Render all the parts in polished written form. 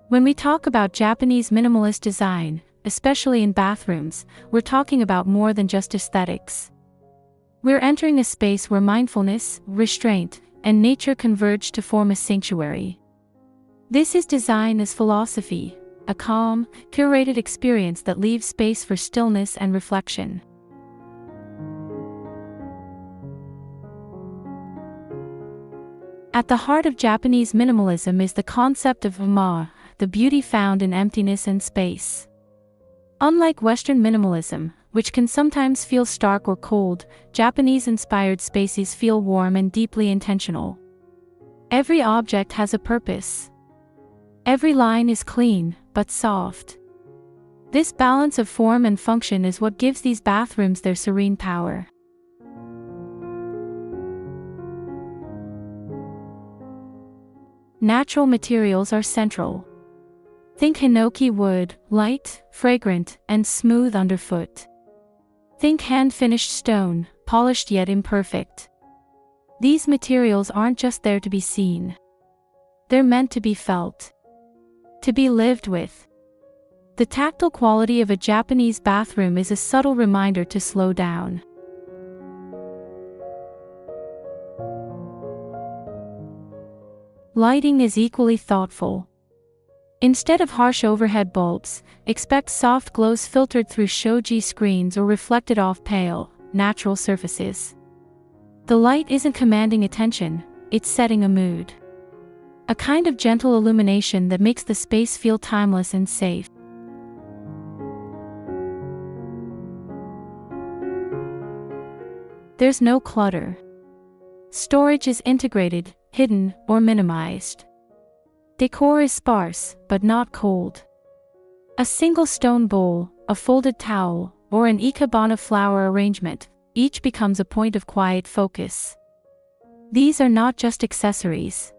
When we talk about Japanese minimalist design, especially in bathrooms, we're talking about more than just aesthetics. We're entering a space where mindfulness, restraint, and nature converge to form a sanctuary. This is design as philosophy, a calm, curated experience that leaves space for stillness and reflection. At the heart of Japanese minimalism is the concept of uma, the beauty found in emptiness and space. Unlike Western minimalism, which can sometimes feel stark or cold, Japanese-inspired spaces feel warm and deeply intentional. Every object has a purpose. Every line is clean, but soft. This balance of form and function is what gives these bathrooms their serene power. Natural materials are central. Think hinoki wood, light, fragrant, and smooth underfoot. Think hand-finished stone, polished yet imperfect. These materials aren't just there to be seen. They're meant to be felt. To be lived with. The tactile quality of a Japanese bathroom is a subtle reminder to slow down. Lighting is equally thoughtful. Instead of harsh overhead bulbs, expect soft glows filtered through shoji screens or reflected off pale, natural surfaces. The light isn't commanding attention, it's setting a mood. A kind of gentle illumination that makes the space feel timeless and safe. There's no clutter. Storage is integrated, hidden, or minimized. Decor is sparse, but not cold. A single stone bowl, a folded towel, or an ikebana flower arrangement, each becomes a point of quiet focus. These are not just accessories.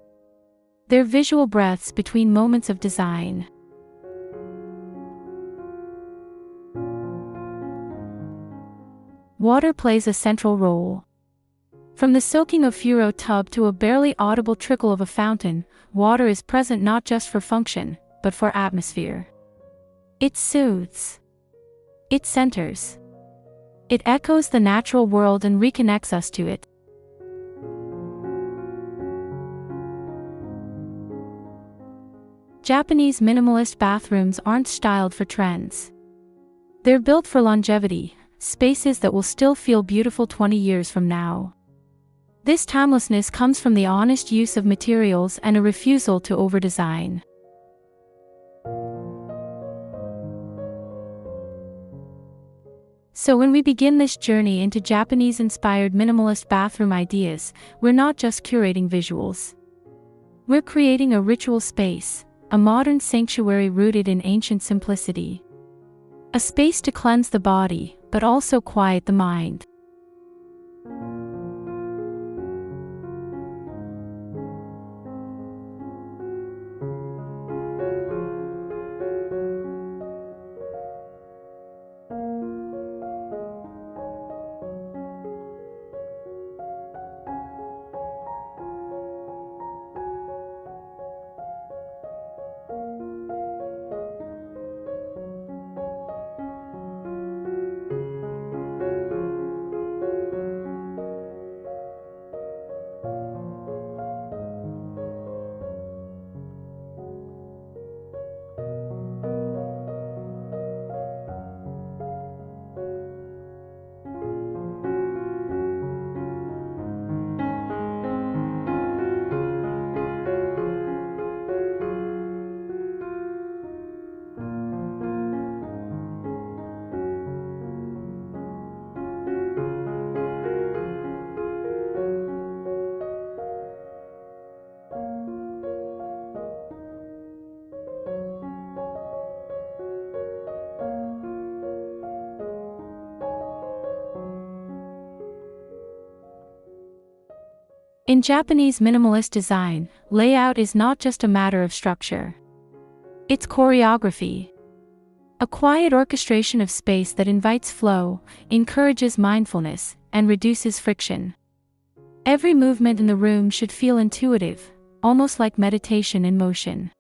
They're visual breaths between moments of design. Water plays a central role. From the soaking of furo tub to a barely audible trickle of a fountain, water is present not just for function, but for atmosphere. It soothes. It centers. It echoes the natural world and reconnects us to it. Japanese minimalist bathrooms aren't styled for trends. They're built for longevity, spaces that will still feel beautiful 20 years from now. This timelessness comes from the honest use of materials and a refusal to overdesign. So when we begin this journey into Japanese-inspired minimalist bathroom ideas, we're not just curating visuals. We're creating a ritual space, a modern sanctuary rooted in ancient simplicity. A space to cleanse the body, but also quiet the mind. In Japanese minimalist design, layout is not just a matter of structure. It's choreography. A quiet orchestration of space that invites flow, encourages mindfulness, and reduces friction. Every movement in the room should feel intuitive, almost like meditation in motion.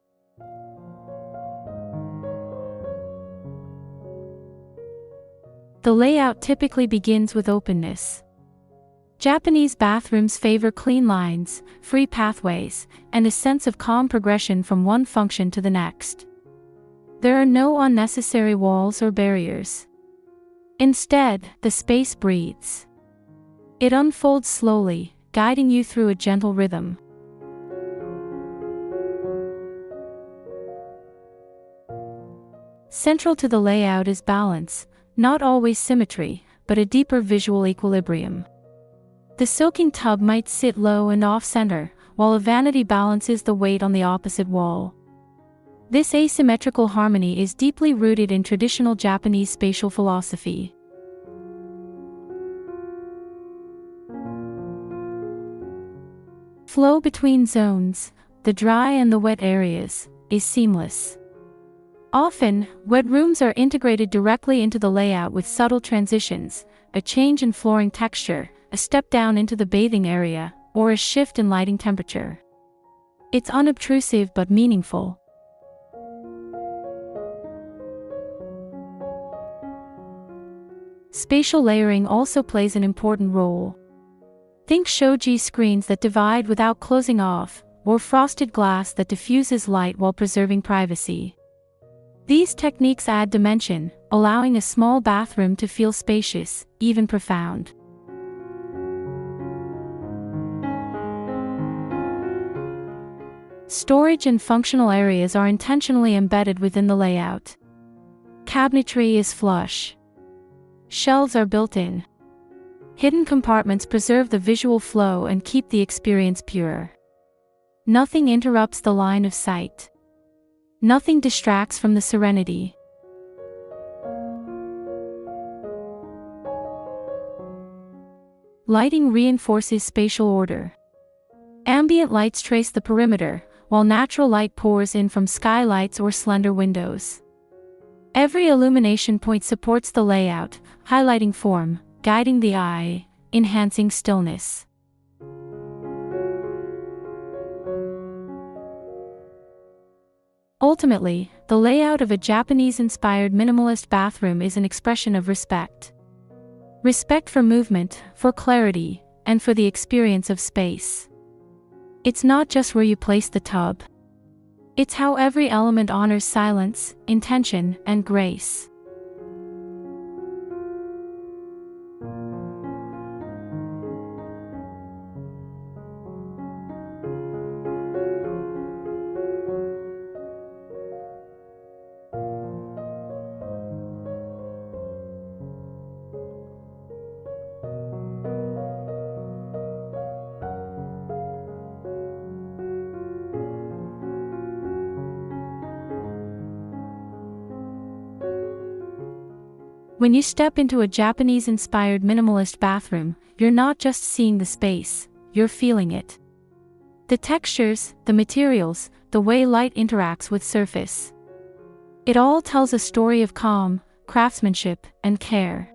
The layout typically begins with openness. Japanese bathrooms favor clean lines, free pathways, and a sense of calm progression from one function to the next. There are no unnecessary walls or barriers. Instead, the space breathes. It unfolds slowly, guiding you through a gentle rhythm. Central to the layout is balance, not always symmetry, but a deeper visual equilibrium. The soaking tub might sit low and off-center, while a vanity balances the weight on the opposite wall. This asymmetrical harmony is deeply rooted in traditional Japanese spatial philosophy. Flow between zones, the dry and the wet areas, is seamless. Often, wet rooms are integrated directly into the layout with subtle transitions, a change in flooring texture, a step down into the bathing area, or a shift in lighting temperature. It's unobtrusive but meaningful. Spatial layering also plays an important role. Think shoji screens that divide without closing off, or frosted glass that diffuses light while preserving privacy. These techniques add dimension, allowing a small bathroom to feel spacious, even profound. Storage and functional areas are intentionally embedded within the layout. Cabinetry is flush. Shelves are built in. Hidden compartments preserve the visual flow and keep the experience pure. Nothing interrupts the line of sight. Nothing distracts from the serenity. Lighting reinforces spatial order. Ambient lights trace the perimeter, while natural light pours in from skylights or slender windows. Every illumination point supports the layout, highlighting form, guiding the eye, enhancing stillness. Ultimately, the layout of a Japanese-inspired minimalist bathroom is an expression of respect. Respect for movement, for clarity, and for the experience of space. It's not just where you place the tub. It's how every element honors silence, intention, and grace. When you step into a Japanese-inspired minimalist bathroom, you're not just seeing the space, you're feeling it. The textures, the materials, the way light interacts with surface. It all tells a story of calm, craftsmanship, and care.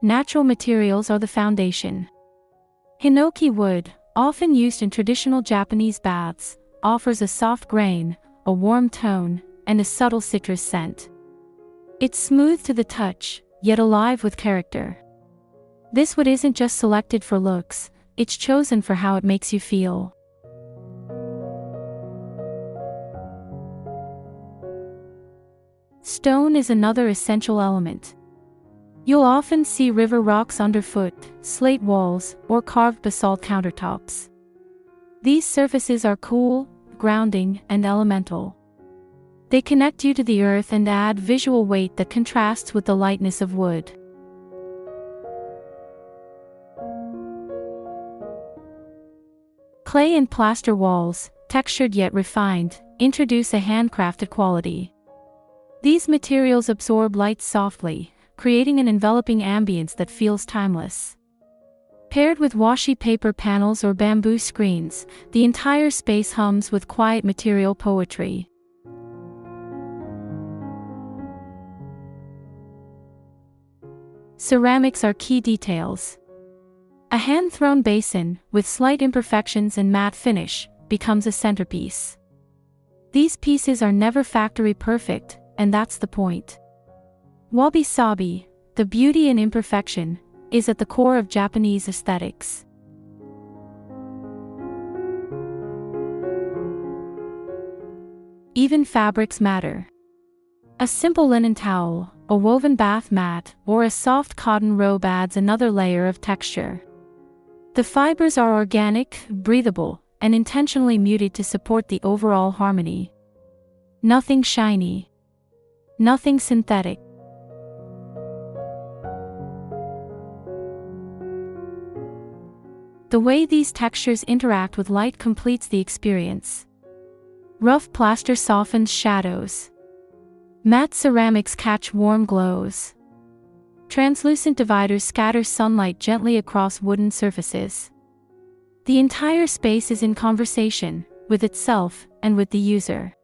Natural materials are the foundation. Hinoki wood, often used in traditional Japanese baths, offers a soft grain, a warm tone, and a subtle citrus scent. It's smooth to the touch, yet alive with character. This wood isn't just selected for looks, it's chosen for how it makes you feel. Stone is another essential element. You'll often see river rocks underfoot, slate walls, or carved basalt countertops. These surfaces are cool, grounding, and elemental. They connect you to the earth and add visual weight that contrasts with the lightness of wood. Clay and plaster walls, textured yet refined, introduce a handcrafted quality. These materials absorb light softly, creating an enveloping ambience that feels timeless. Paired with washi paper panels or bamboo screens, the entire space hums with quiet material poetry. Ceramics are key details. A hand-thrown basin, with slight imperfections and matte finish, becomes a centerpiece. These pieces are never factory perfect, and that's the point. Wabi Sabi, the beauty in imperfection, is at the core of Japanese aesthetics. Even fabrics matter. A simple linen towel, a woven bath mat, or a soft cotton robe adds another layer of texture. The fibers are organic, breathable, and intentionally muted to support the overall harmony. Nothing shiny. Nothing synthetic. The way these textures interact with light completes the experience. Rough plaster softens shadows. Matte ceramics catch warm glows. Translucent dividers scatter sunlight gently across wooden surfaces. The entire space is in conversation, with itself and with the user.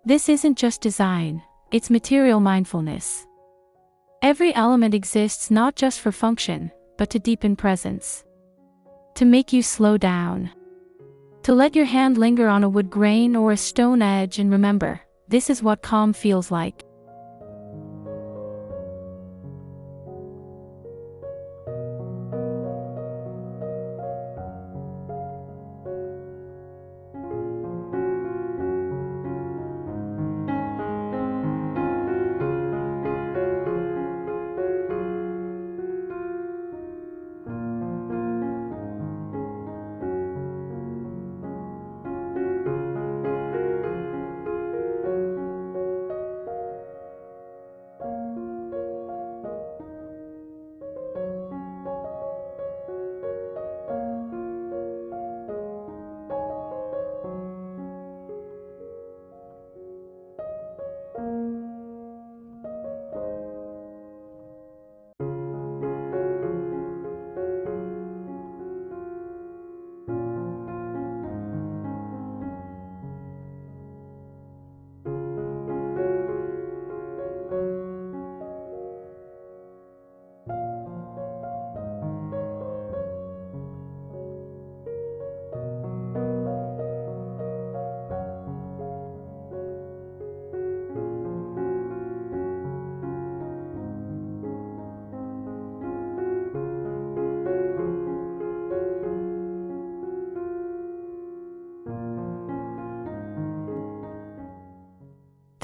This isn't just design, it's material mindfulness. Every element exists not just for function, but to deepen presence. To make you slow down. To let your hand linger on a wood grain or a stone edge and remember, this is what calm feels like.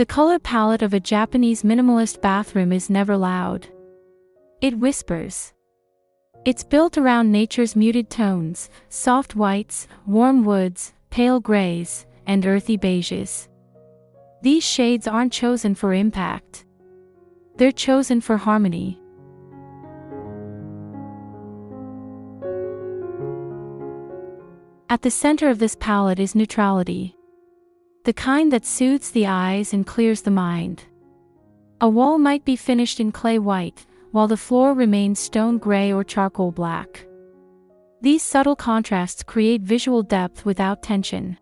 The color palette of a Japanese minimalist bathroom is never loud. It whispers. It's built around nature's muted tones, soft whites, warm woods, pale grays, and earthy beiges. These shades aren't chosen for impact. They're chosen for harmony. At the center of this palette is neutrality. The kind that soothes the eyes and clears the mind. A wall might be finished in clay white, while the floor remains stone gray or charcoal black. These subtle contrasts create visual depth without tension.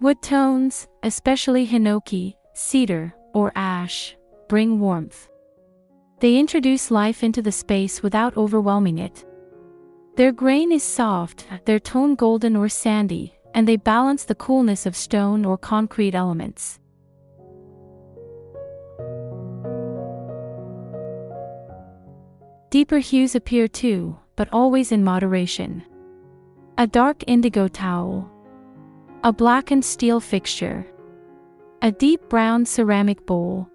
Wood tones, especially hinoki, cedar, or ash, bring warmth. They introduce life into the space without overwhelming it. Their grain is soft, their tone golden or sandy, and they balance the coolness of stone or concrete elements. Deeper hues appear too, but always in moderation. A dark indigo towel. A blackened steel fixture. A deep brown ceramic bowl.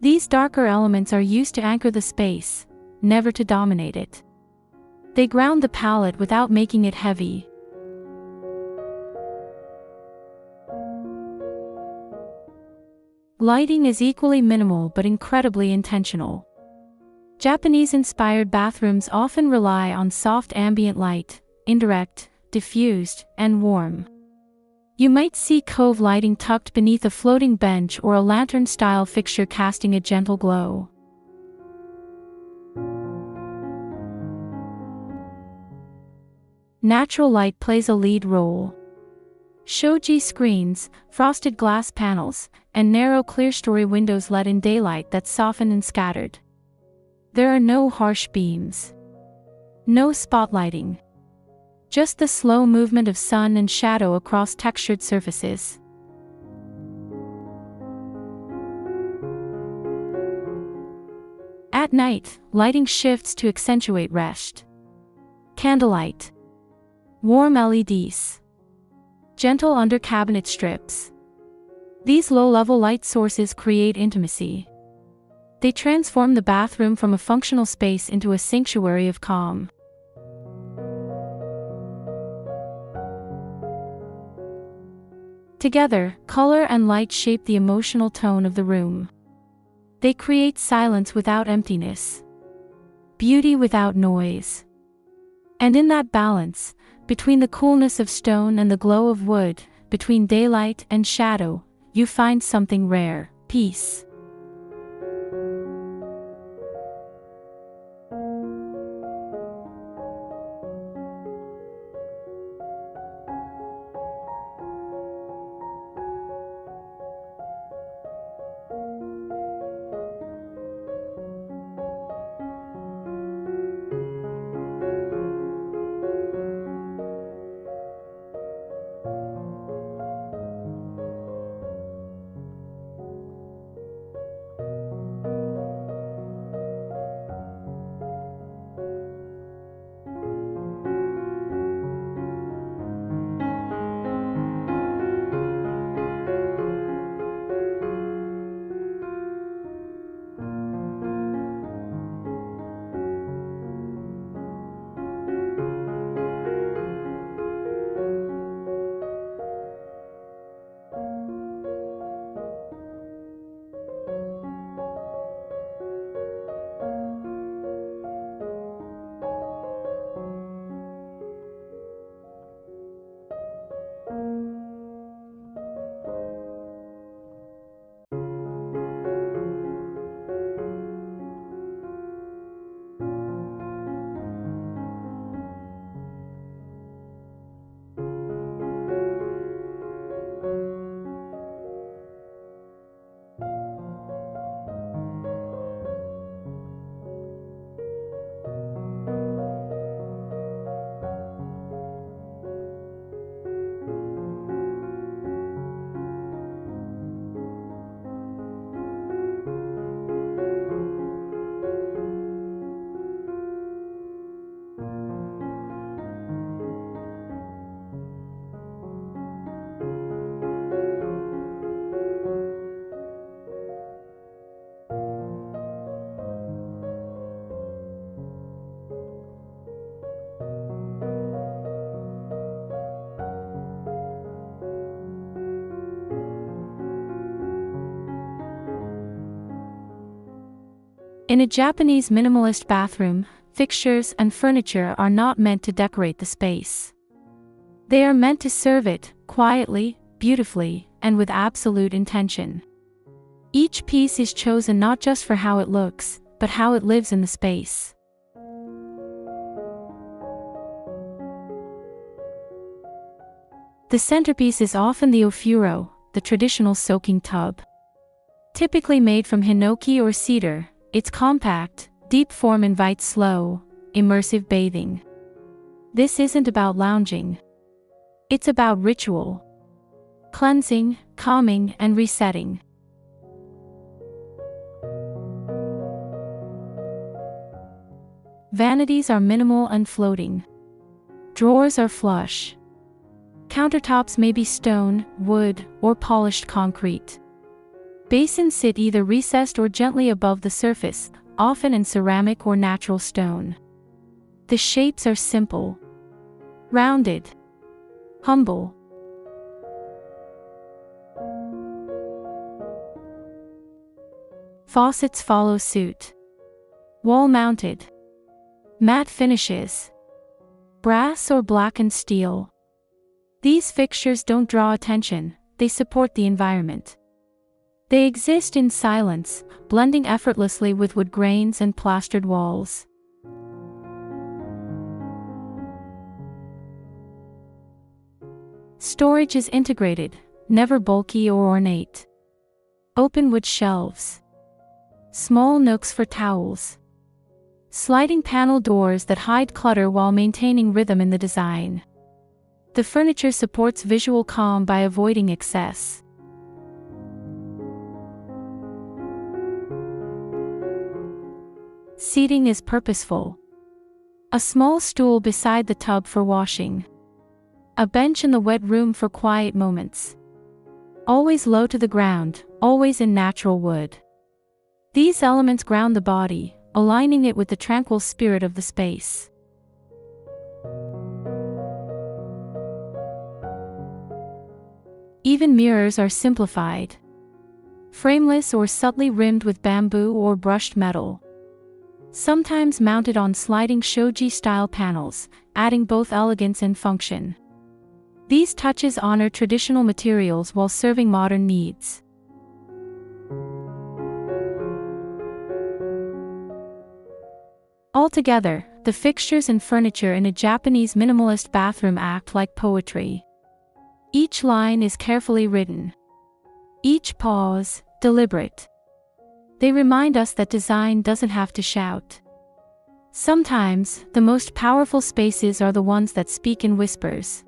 These darker elements are used to anchor the space, never to dominate it. They ground the palette without making it heavy. Lighting is equally minimal but incredibly intentional. Japanese-inspired bathrooms often rely on soft ambient light, indirect, diffused, and warm. You might see cove lighting tucked beneath a floating bench or a lantern-style fixture casting a gentle glow. Natural light plays a lead role. Shoji screens, frosted glass panels, and narrow clerestory windows let in daylight that's softened and scattered. There are no harsh beams. No spotlighting. Just the slow movement of sun and shadow across textured surfaces. At night, lighting shifts to accentuate rest. Candlelight. Warm LEDs. Gentle under-cabinet strips. These low-level light sources create intimacy. They transform the bathroom from a functional space into a sanctuary of calm. Together, color and light shape the emotional tone of the room. They create silence without emptiness. Beauty without noise. And in that balance, between the coolness of stone and the glow of wood, between daylight and shadow, you find something rare: peace. In a Japanese minimalist bathroom, fixtures and furniture are not meant to decorate the space. They are meant to serve it, quietly, beautifully, and with absolute intention. Each piece is chosen not just for how it looks, but how it lives in the space. The centerpiece is often the ofuro, the traditional soaking tub. Typically made from hinoki or cedar, its compact, deep form invites slow, immersive bathing. This isn't about lounging. It's about ritual. Cleansing, calming, and resetting. Vanities are minimal and floating. Drawers are flush. Countertops may be stone, wood, or polished concrete. Basins sit either recessed or gently above the surface, often in ceramic or natural stone. The shapes are simple, rounded, humble. Faucets follow suit. Wall-mounted. Matte finishes. Brass or blackened steel. These fixtures don't draw attention, they support the environment. They exist in silence, blending effortlessly with wood grains and plastered walls. Storage is integrated, never bulky or ornate. Open wood shelves. Small nooks for towels. Sliding panel doors that hide clutter while maintaining rhythm in the design. The furniture supports visual calm by avoiding excess. Seating is purposeful. A small stool beside the tub for washing. A bench in the wet room for quiet moments. Always low to the ground, always in natural wood. These elements ground the body, aligning it with the tranquil spirit of the space. Even mirrors are simplified. Frameless or subtly rimmed with bamboo or brushed metal. Sometimes mounted on sliding shoji-style panels, adding both elegance and function. These touches honor traditional materials while serving modern needs. Altogether, the fixtures and furniture in a Japanese minimalist bathroom act like poetry. Each line is carefully written. Each pause, deliberate. They remind us that design doesn't have to shout. Sometimes, the most powerful spaces are the ones that speak in whispers.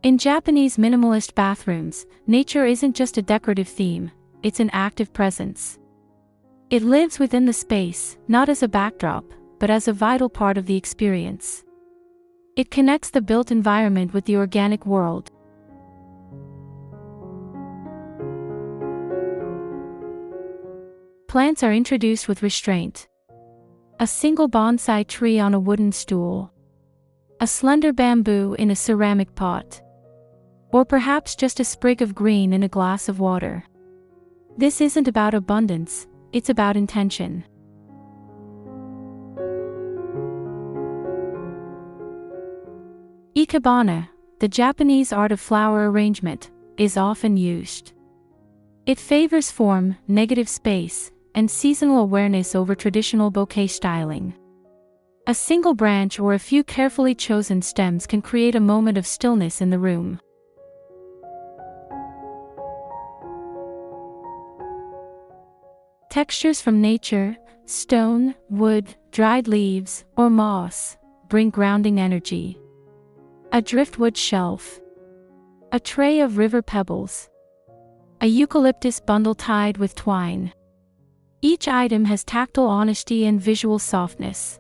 In Japanese minimalist bathrooms, nature isn't just a decorative theme, it's an active presence. It lives within the space, not as a backdrop, but as a vital part of the experience. It connects the built environment with the organic world. Plants are introduced with restraint. A single bonsai tree on a wooden stool. A slender bamboo in a ceramic pot. Or perhaps just a sprig of green in a glass of water. This isn't about abundance, it's about intention. Ikebana, the Japanese art of flower arrangement, is often used. It favors form, negative space, and seasonal awareness over traditional bouquet styling. A single branch or a few carefully chosen stems can create a moment of stillness in the room. Textures from nature, stone, wood, dried leaves, or moss, bring grounding energy. A driftwood shelf. A tray of river pebbles. A eucalyptus bundle tied with twine. Each item has tactile honesty and visual softness.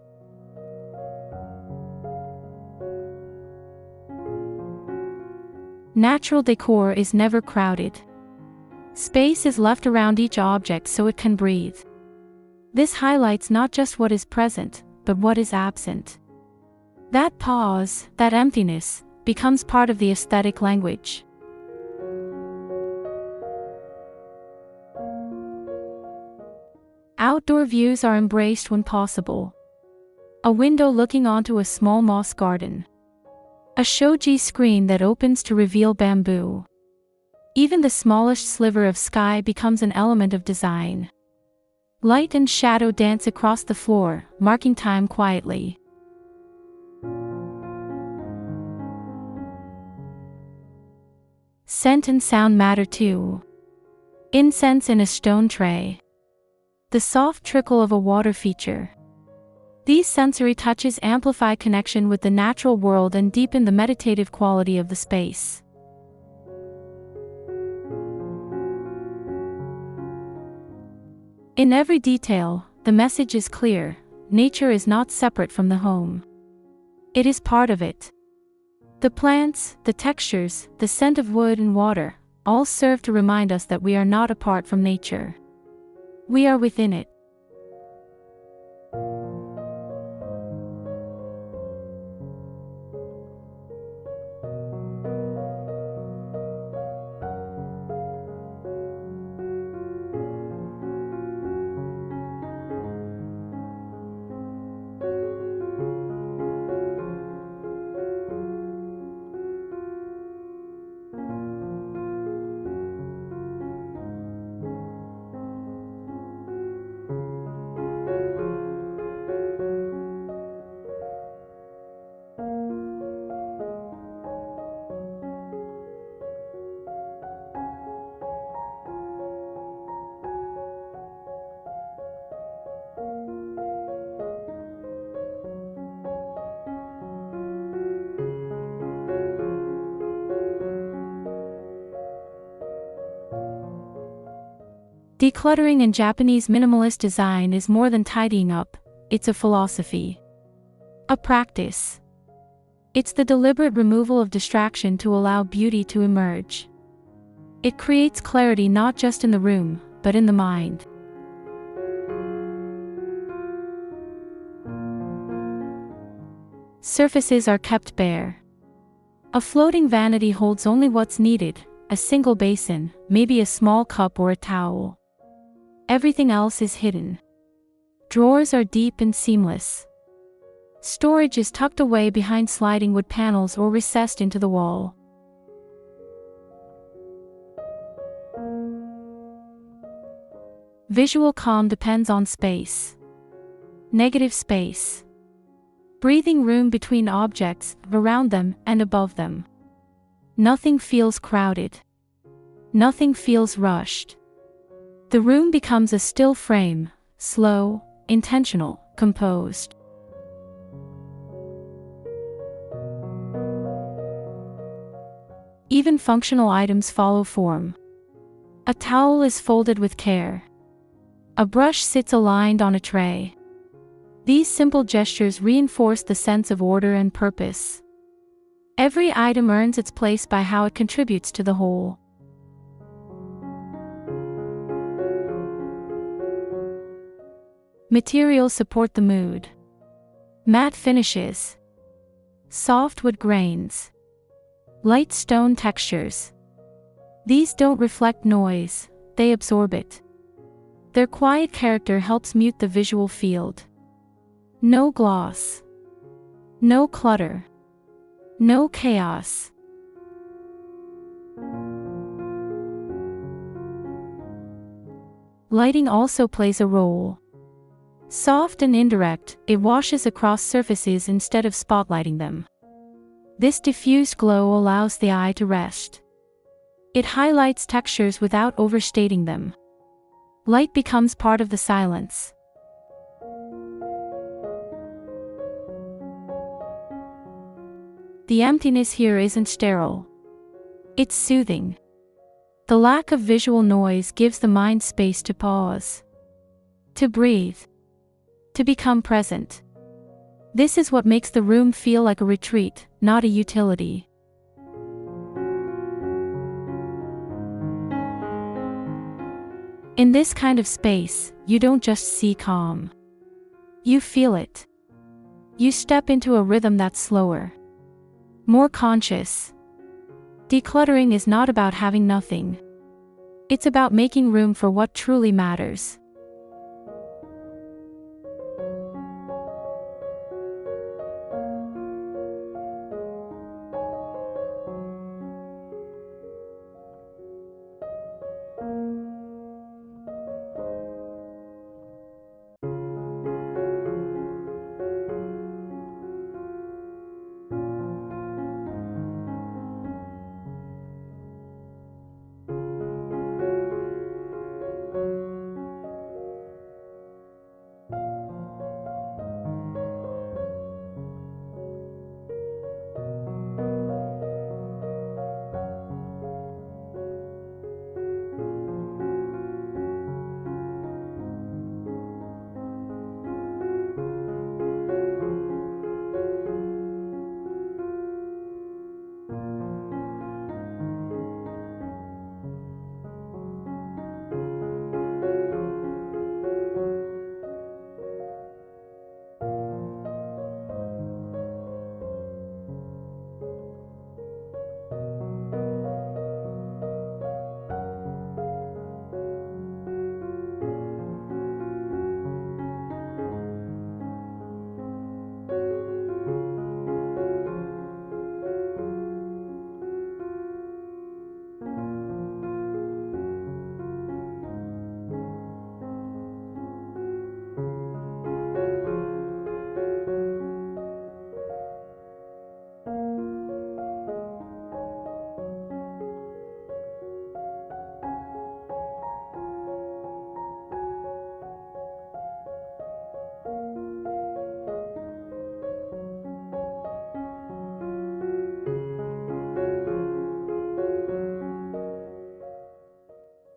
Natural decor is never crowded. Space is left around each object so it can breathe. This highlights not just what is present, but what is absent. That pause, that emptiness, becomes part of the aesthetic language. Outdoor views are embraced when possible. A window looking onto a small moss garden. A shoji screen that opens to reveal bamboo. Even the smallest sliver of sky becomes an element of design. Light and shadow dance across the floor, marking time quietly. Scent and sound matter too. Incense in a stone tray. The soft trickle of a water feature. These sensory touches amplify connection with the natural world and deepen the meditative quality of the space. In every detail, the message is clear: nature is not separate from the home. It is part of it. The plants, the textures, the scent of wood and water, all serve to remind us that we are not apart from nature. We are within it. Decluttering in Japanese minimalist design is more than tidying up, it's a philosophy. A practice. It's the deliberate removal of distraction to allow beauty to emerge. It creates clarity not just in the room, but in the mind. Surfaces are kept bare. A floating vanity holds only what's needed, a single basin, maybe a small cup or a towel. Everything else is hidden. Drawers are deep and seamless. Storage is tucked away behind sliding wood panels or recessed into the wall. Visual calm depends on space. Negative space. Breathing room between objects, around them and above them. Nothing feels crowded. Nothing feels rushed. The room becomes a still frame, slow, intentional, composed. Even functional items follow form. A towel is folded with care. A brush sits aligned on a tray. These simple gestures reinforce the sense of order and purpose. Every item earns its place by how it contributes to the whole. Materials support the mood. Matte finishes. Soft wood grains. Light stone textures. These don't reflect noise, they absorb it. Their quiet character helps mute the visual field. No gloss. No clutter. No chaos. Lighting also plays a role. Soft and indirect, it washes across surfaces instead of spotlighting them. This diffused glow allows the eye to rest. It highlights textures without overstating them. Light becomes part of the silence. The emptiness here isn't sterile. It's soothing. The lack of visual noise gives the mind space to pause. To breathe. To become present. This is what makes the room feel like a retreat, not a utility. In this kind of space, you don't just see calm. You feel it. You step into a rhythm that's slower. More conscious. Decluttering is not about having nothing. It's about making room for what truly matters.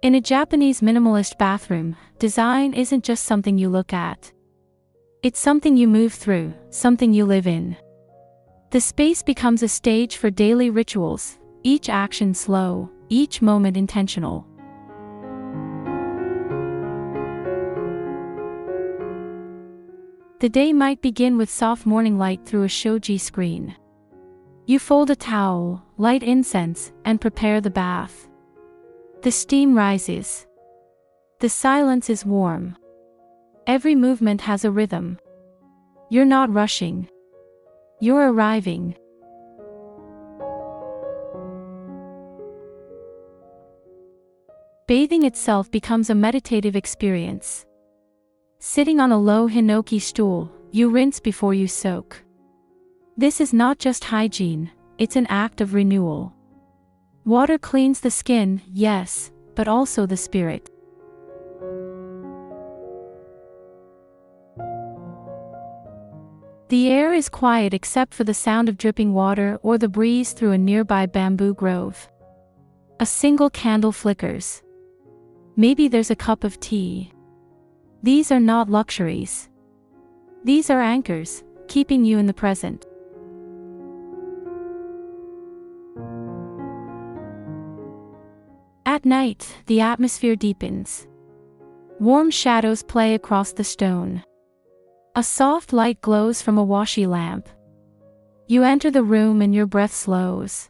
In a Japanese minimalist bathroom, design isn't just something you look at. It's something you move through, something you live in. The space becomes a stage for daily rituals, each action slow, each moment intentional. The day might begin with soft morning light through a shoji screen. You fold a towel, light incense, and prepare the bath. The steam rises. The silence is warm. Every movement has a rhythm. You're not rushing. You're arriving. Bathing itself becomes a meditative experience. Sitting on a low hinoki stool, you rinse before you soak. This is not just hygiene, it's an act of renewal. Water cleans the skin, yes, but also the spirit. The air is quiet except for the sound of dripping water or the breeze through a nearby bamboo grove. A single candle flickers. Maybe there's a cup of tea. These are not luxuries. These are anchors, keeping you in the present. At night, the atmosphere deepens. Warm shadows play across the stone. A soft light glows from a washi lamp. You enter the room and your breath slows.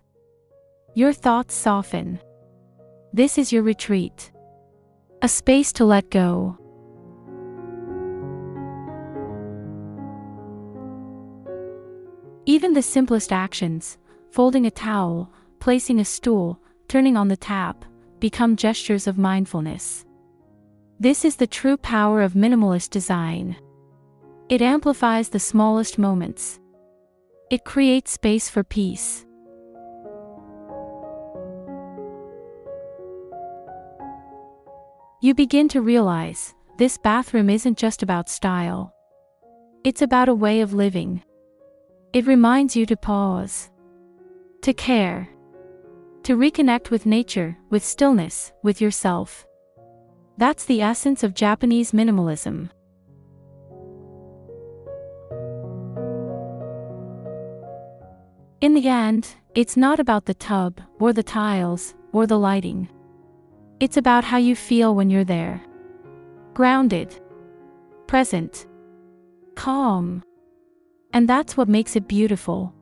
Your thoughts soften. This is your retreat. A space to let go. Even the simplest actions, folding a towel, placing a stool, turning on the tap, become gestures of mindfulness. This is the true power of minimalist design. It amplifies the smallest moments. It creates space for peace. You begin to realize, this bathroom isn't just about style. It's about a way of living. It reminds you to pause, to care, to reconnect with nature, with stillness, with yourself. That's the essence of Japanese minimalism. In the end, it's not about the tub, or the tiles, or the lighting. It's about how you feel when you're there. Grounded, present, calm. And that's what makes it beautiful.